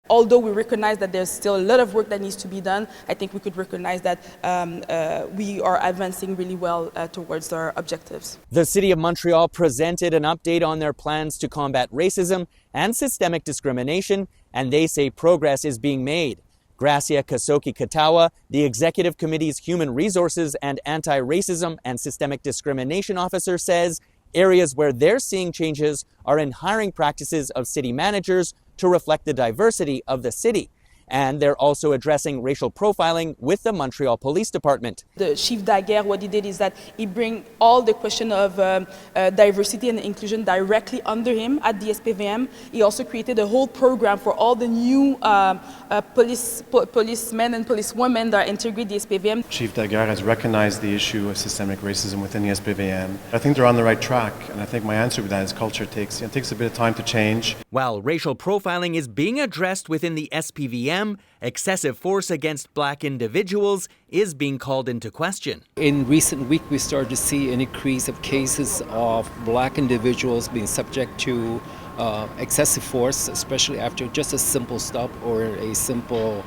Although we recognize that there's still a lot of work that needs to be done, I think we could recognize that we are advancing really well towards our objectives. The City of Montreal presented an update on their plans to combat racism and systemic discrimination, and they say progress is being made. Gracia Kasoki Katahwa, the Executive Committee's Human Resources and Anti-Racism and Systemic Discrimination Officer, says areas where they're seeing changes are in hiring practices of city managers to reflect the diversity of the city. And they're also addressing racial profiling with the Montreal Police Department. The Chief Daguerre, what he did is that he bring all the question of diversity and inclusion directly under him at the SPVM. He also created a whole program for all the new policemen and policewomen that integrate the SPVM. Chief Daguerre has recognized the issue of systemic racism within the SPVM. I think they're on the right track, and I think my answer to that is culture takes a bit of time to change. While racial profiling is being addressed within the SPVM, excessive force against black individuals is being called into question. In recent weeks, we started to see an increase of cases of black individuals being subject to excessive force, especially after just a simple stop or a simple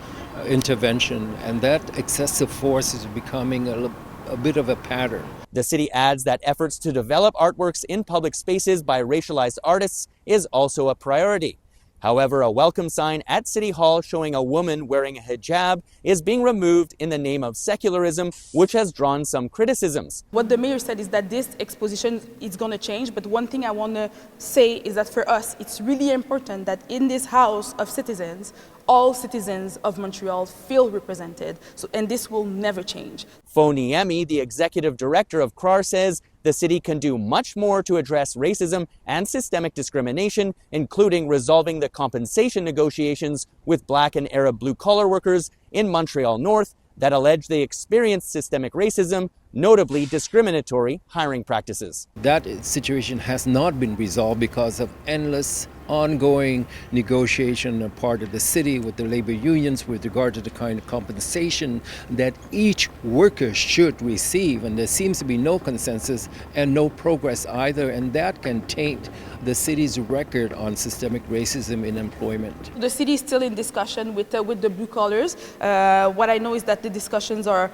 intervention. And that excessive force is becoming a bit of a pattern. The city adds that efforts to develop artworks in public spaces by racialized artists is also a priority. However, a welcome sign at City Hall showing a woman wearing a hijab is being removed in the name of secularism, which has drawn some criticisms. What the mayor said is that this exposition is going to change, but one thing I want to say is that for us, it's really important that in this House of Citizens, all citizens of Montreal feel represented, and this will never change. Phony Emi, the executive director of CRAR, says the city can do much more to address racism and systemic discrimination, including resolving the compensation negotiations with Black and Arab blue-collar workers in Montreal North that allege they experience systemic racism, notably discriminatory hiring practices. That situation has not been resolved because of endless ongoing negotiation on the part of the city with the labor unions with regard to the kind of compensation that each worker should receive, and there seems to be no consensus and no progress either, and that can taint the city's record on systemic racism in employment. The city is still in discussion with the blue collars. What I know is that the discussions are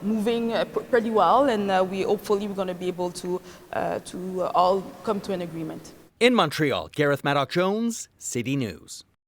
moving pretty well, and we're going to be able to all come to an agreement. In Montreal, Gareth Madoc-Jones, City News.